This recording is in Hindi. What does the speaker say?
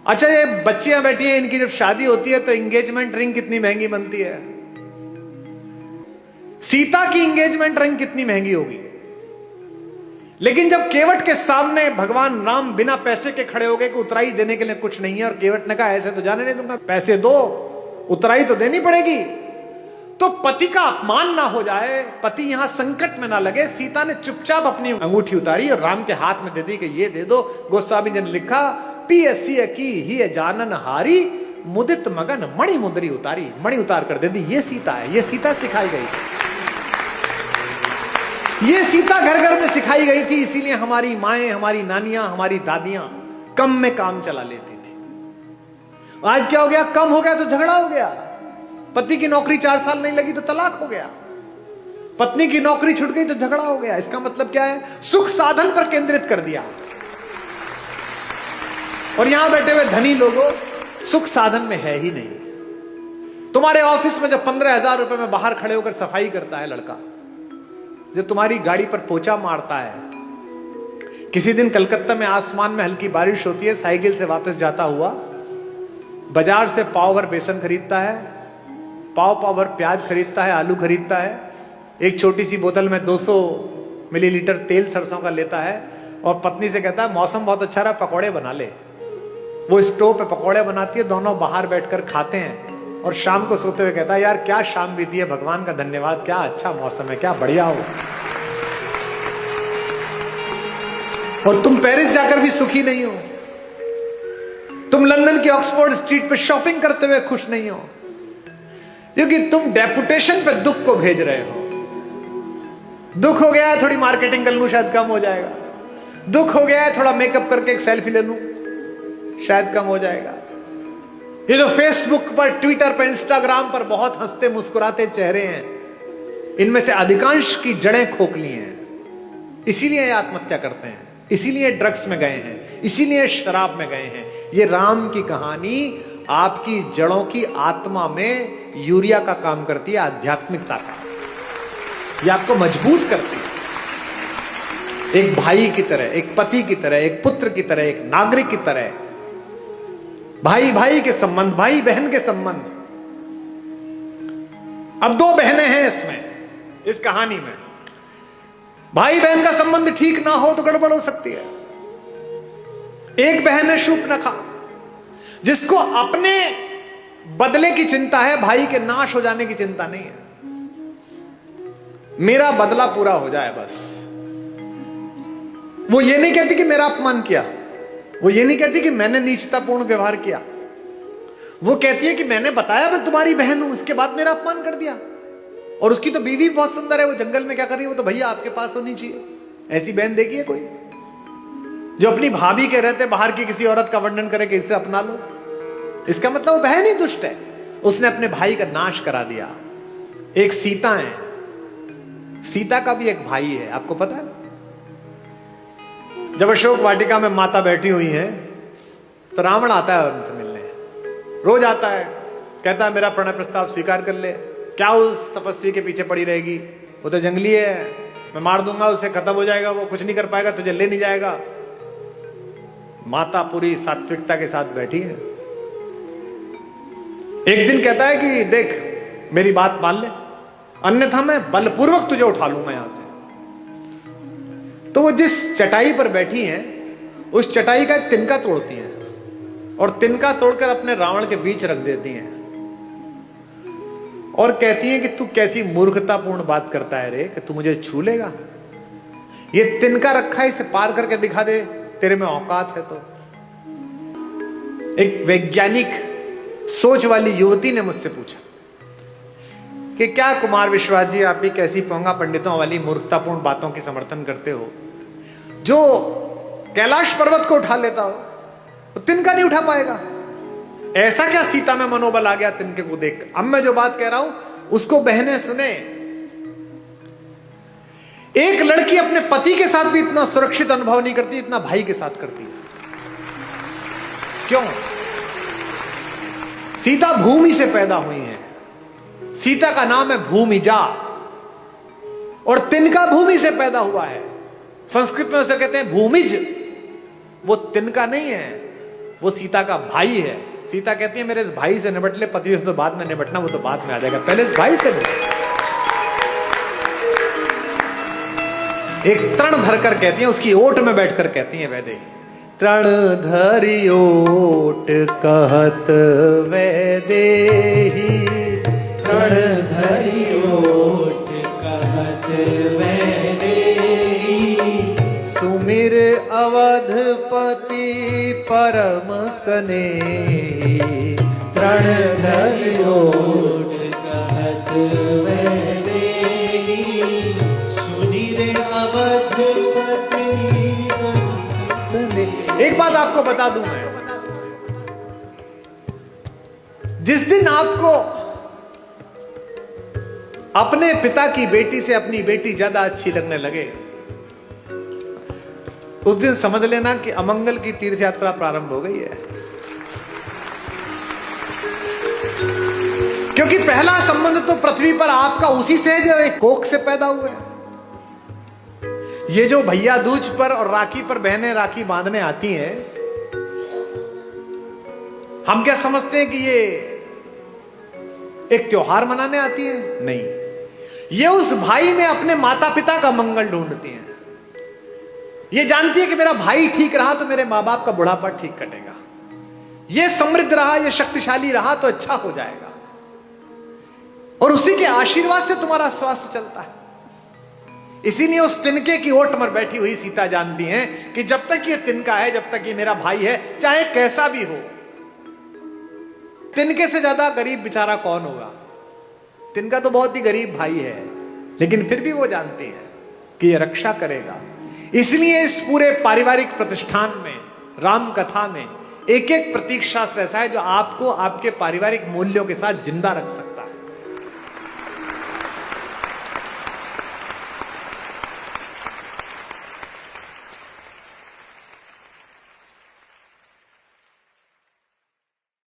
अच्छा, ये बच्चियां बैठी हैं, इनकी जब शादी होती है तो एंगेजमेंट रिंग कितनी महंगी बनती है। सीता की एंगेजमेंट रिंग कितनी महंगी होगी। लेकिन जब केवट के सामने भगवान राम बिना पैसे के खड़े हो गए कि उतराई देने के लिए कुछ नहीं है, और केवट ने कहा ऐसे तो जाने नहीं दूंगा, पैसे दो, उतराई तो देनी पड़ेगी। तो पति का अपमान ना हो जाए, पति यहां संकट में ना लगे, सीता ने चुपचाप अपनी अंगूठी उतारी और राम के हाथ में दे दी कि ये दे दो। गोस्वामी जी ने लिखा, पियसी की ही जानन हारी, मुदित मगन मणि मुद्री उतारी। मणि उतार कर दे दी। ये सीता है, ये सीता सिखाई गई थी, ये सीता घर घर में सिखाई गई थी। इसीलिए हमारी माएं, हमारी नानियां, हमारी दादियां कम में काम चला लेती थी। आज क्या हो गया, कम हो गया तो झगड़ा हो गया। पति की नौकरी 4 साल नहीं लगी तो तलाक हो गया, पत्नी की नौकरी छूट गई तो झगड़ा हो गया। इसका मतलब क्या है, सुख साधन पर केंद्रित कर दिया। और यहां बैठे हुए धनी लोगों, सुख साधन में है ही नहीं। तुम्हारे ऑफिस में जो 15,000 रुपए में बाहर खड़े होकर सफाई करता है लड़का, जो तुम्हारी गाड़ी पर पोछा मारता है, किसी दिन कलकत्ता में आसमान में हल्की बारिश होती है, साइकिल से वापस जाता हुआ बाजार से पाव भर बेसन खरीदता है, पाव भर प्याज खरीदता है, आलू खरीदता है, एक छोटी सी बोतल में 200 मिलीलीटर तेल सरसों का लेता है और पत्नी से कहता है मौसम बहुत अच्छा रहा, पकौड़े बना ले। वो स्टोव पे पकौड़े बनाती है, दोनों बाहर बैठकर खाते हैं और शाम को सोते हुए कहता है यार क्या शाम बीती है, भगवान का धन्यवाद, क्या अच्छा मौसम है, क्या बढ़िया हो। और तुम पेरिस जाकर भी सुखी नहीं हो, तुम लंदन की ऑक्सफोर्ड स्ट्रीट पे शॉपिंग करते हुए खुश नहीं हो, क्योंकि तुम डेपुटेशन पे दुख को भेज रहे हो। दुख हो गया है थोड़ी मार्केटिंग कर लूं शायद कम हो जाएगा, दुख हो गया है थोड़ा मेकअप करके एक सेल्फी ले लूं शायद कम हो जाएगा। ये जो फेसबुक पर, ट्विटर पर, इंस्टाग्राम पर बहुत हंसते मुस्कुराते चेहरे हैं, इनमें से अधिकांश की जड़ें खोखली हैं। इसीलिए ये आत्महत्या करते हैं, इसीलिए ड्रग्स में गए हैं, इसीलिए शराब में गए हैं। ये राम की कहानी आपकी जड़ों की आत्मा में यूरिया का काम करती है, आध्यात्मिकता का। ये आपको मजबूत करती है, एक भाई की तरह, एक पति की तरह, एक पुत्र की तरह, एक नागरिक की तरह। भाई भाई के संबंध, भाई बहन के संबंध। अब 2 बहनें हैं इसमें, इस कहानी में। भाई बहन का संबंध ठीक ना हो तो गड़बड़ हो सकती है। एक बहन है शूर्पणखा, जिसको अपने बदले की चिंता है, भाई के नाश हो जाने की चिंता नहीं है। मेरा बदला पूरा हो जाए बस। वो ये नहीं कहती कि मेरा अपमान किया, वो ये नहीं कहती कि मैंने नीचतापूर्ण व्यवहार किया, वो कहती है कि मैंने बताया मैं तुम्हारी बहन हूं, उसके बाद मेरा अपमान कर दिया। और उसकी तो बीवी बहुत सुंदर है, वो जंगल में क्या कर रही है, वो तो भैया आपके पास होनी चाहिए। ऐसी बहन देखी है कोई जो अपनी भाभी के रहते बाहर की किसी औरत का वर्णन करे कि इससे अपना लो? इसका मतलब वो बहन ही दुष्ट है, उसने अपने भाई का नाश करा दिया। एक सीता है, सीता का भी एक भाई है, आपको पता है? जब अशोक वाटिका में माता बैठी हुई है तो रावण आता है उनसे मिलने, रोज आता है, कहता है मेरा प्रणय प्रस्ताव स्वीकार कर ले। क्या उस तपस्वी के पीछे पड़ी रहेगी, वो तो जंगली है, मैं मार दूंगा उसे, खत्म हो जाएगा, वो कुछ नहीं कर पाएगा, तुझे ले नहीं जाएगा। माता पूरी सात्विकता के साथ बैठी है। एक दिन कहता है कि देख मेरी बात मान ले, अन्यथा मैं बलपूर्वक तुझे उठा लूंगा यहां से। तो वो जिस चटाई पर बैठी हैं, उस चटाई का एक तिनका तोड़ती हैं और तिनका तोड़कर अपने रावण के बीच रख देती हैं और कहती हैं कि तू कैसी मूर्खतापूर्ण बात करता है रे, कि तू मुझे छू लेगा? ये तिनका रखा है, इसे पार करके दिखा दे, तेरे में औकात है तो। एक वैज्ञानिक सोच वाली युवती ने मुझसे पूछा कि क्या कुमार विश्वास जी, आप भी कैसी पोंगा पंडितों वाली मूर्खतापूर्ण बातों की समर्थन करते हो? जो कैलाश पर्वत को उठा लेता हो तो तिनका नहीं उठा पाएगा। ऐसा क्या सीता में मनोबल आ गया तिनके को देख? अब मैं जो बात कह रहा हूं उसको बहनें सुने। एक लड़की अपने पति के साथ भी इतना सुरक्षित अनुभव नहीं करती इतना भाई के साथ करती है। क्यों? सीता भूमि से पैदा हुई है, सीता का नाम है भूमिजा, और तिनका भूमि से पैदा हुआ है। संस्कृत में उसे कहते हैं भूमिज। वो तिनका नहीं है, वो सीता का भाई है। सीता कहती है मेरे इस भाई से निपट ले, पति से तो बाद में निपटना, वो तो बाद में आ जाएगा, पहले इस भाई से निपट। एक तृण धरकर कहती है, उसकी ओट में बैठकर कहती है वैदेही, तृण धरि ओट कहत वैदेही, तृण धरि ओट कहत वैदेही, सुमिर अवधपति परम स्नेही, तृण धरि ओट कहत वैदेही, सुनिर अवधपति परम स्नेही। एक बात आपको बता दूं मैं, जिस दिन आपको अपने पिता की बेटी से अपनी बेटी ज्यादा अच्छी लगने लगे, उस दिन समझ लेना कि अमंगल की तीर्थ यात्रा प्रारंभ हो गई है। क्योंकि पहला संबंध तो पृथ्वी पर आपका उसी से है जो एक कोख से पैदा हुआ है। ये जो भैया दूज पर और राखी पर बहनें राखी बांधने आती हैं, हम क्या समझते हैं कि ये एक त्योहार मनाने आती है? नहीं, ये उस भाई में अपने माता पिता का मंगल ढूंढती हैं। ये जानती है कि मेरा भाई ठीक रहा तो मेरे मां बाप का बुढ़ापा ठीक कटेगा, ये समृद्ध रहा, ये शक्तिशाली रहा तो अच्छा हो जाएगा, और उसी के आशीर्वाद से तुम्हारा स्वास्थ्य चलता है। इसीलिए उस तिनके की ओट पर बैठी हुई सीता जानती हैं कि जब तक ये तिनका है, जब तक ये मेरा भाई है, चाहे कैसा भी हो, तिनके से ज्यादा गरीब बेचारा कौन होगा? तिनका तो बहुत ही गरीब भाई है, लेकिन फिर भी वो जानती है कि ये रक्षा करेगा। इसलिए इस पूरे पारिवारिक प्रतिष्ठान में, राम कथा में एक एक प्रतीक शास्त्र ऐसा है जो आपको आपके पारिवारिक मूल्यों के साथ जिंदा रख सकता है।